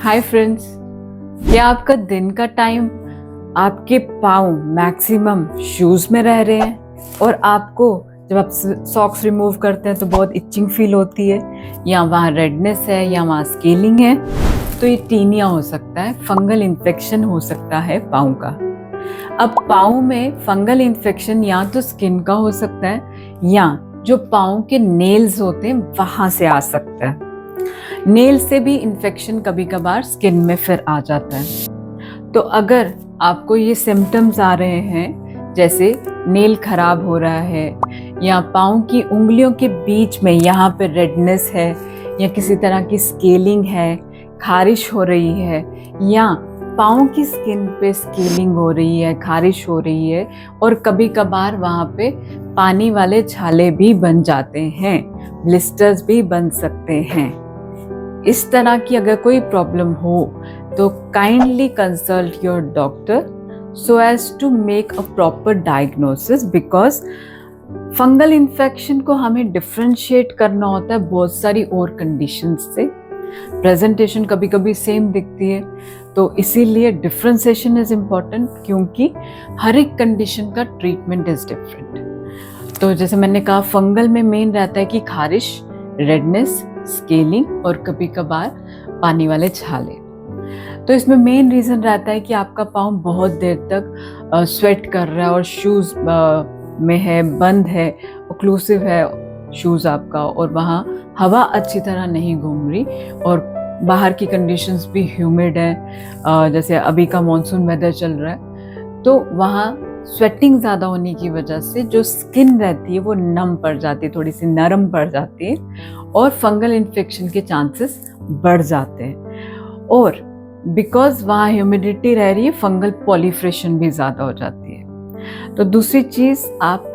Hi friends, क्या आपका दिन का टाइम आपके पाँव मैक्सिमम शूज में रह रहे हैं और आपको जब आप सॉक्स रिमूव करते हैं तो बहुत इचिंग फील होती है, या वहाँ रेडनेस है या वहाँ स्केलिंग है, तो ये टीनिया हो सकता है, फंगल इन्फेक्शन हो सकता है पाँव का। अब पाँव में फंगल इन्फेक्शन या तो स्किन का हो सकता है या जो पाँव के नेल्स होते हैं वहाँ से आ सकता है। नेल से भी इन्फेक्शन कभी कभार स्किन में फिर आ जाता है। तो अगर आपको ये सिम्टम्स आ रहे हैं, जैसे नेल खराब हो रहा है या पाँव की उंगलियों के बीच में यहाँ पे रेडनेस है या किसी तरह की स्केलिंग है, खारिश हो रही है या पाँव की स्किन पे स्केलिंग हो रही है, खारिश हो रही है और कभी कभार वहाँ पे पानी वाले छाले भी बन जाते हैं, ब्लिस्टर्स भी बन सकते हैं। इस तरह की अगर कोई प्रॉब्लम हो तो kindly consult your doctor so as to make a proper diagnosis, because fungal infection को हमें डिफ्रेंशिएट करना होता है बहुत सारी और कंडीशंस से। प्रेजेंटेशन कभी कभी सेम दिखती है, तो इसीलिए डिफ्रेंसिएशन इज इम्पॉर्टेंट, क्योंकि हर एक कंडीशन का ट्रीटमेंट इज डिफरेंट। तो जैसे मैंने कहा, फंगल में मेन रहता है कि खारिश, रेडनेस, स्केलिंग और कभी कभार पानी वाले छाले। तो इसमें मेन रीज़न रहता है कि आपका पाँव बहुत देर तक स्वेट कर रहा है और शूज़ में है, बंद है, ओक्लूसिव है शूज़ आपका, और वहाँ हवा अच्छी तरह नहीं घूम रही और बाहर की कंडीशंस भी ह्यूमिड है, जैसे अभी का मॉनसून वेदर चल रहा है, तो वहाँ स्वेटिंग ज़्यादा होने की वजह से जो स्किन रहती है वो नम पड़ जाती है, थोड़ी सी नरम पड़ जाती है और फंगल इन्फेक्शन के चांसेस बढ़ जाते हैं। और बिकॉज वहाँ ह्यूमिडिटी रह रही है, फंगल पॉलीफ्रेशन भी ज़्यादा हो जाती है। तो दूसरी चीज़, आप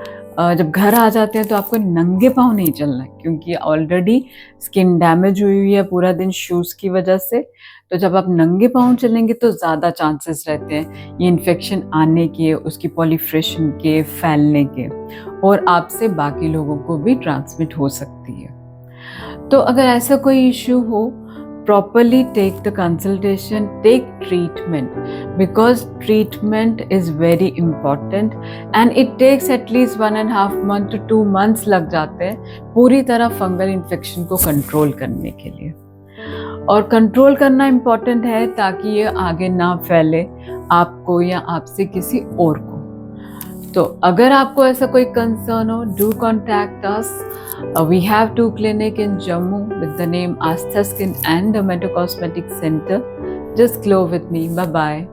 जब घर आ जाते हैं तो आपको नंगे पाँव नहीं चलना है, क्योंकि ऑलरेडी स्किन डैमेज हुई है पूरा दिन शूज़ की वजह से। तो जब आप नंगे पाँव चलेंगे तो ज़्यादा चांसेस रहते हैं ये इन्फेक्शन आने के, उसकी पॉलीफ्रेशन के, फैलने के, और आपसे बाकी लोगों को भी ट्रांसमिट हो सकती है। तो अगर ऐसा कोई इशू हो, properly take the consultation, take treatment, because treatment is very important and it takes at least 1.5 month to 2 months लग जाते हैं पूरी तरह फंगल इन्फेक्शन को कंट्रोल करने के लिए। और कंट्रोल करना इम्पॉर्टेंट है ताकि ये आगे ना फैले आपको या आपसे किसी और को। तो अगर आपको ऐसा कोई कंसर्न हो, do contact us. We have 2 clinics in Jammu with the name Astha Skin and Dermatocosmetic Center. Just glow with me. Bye bye.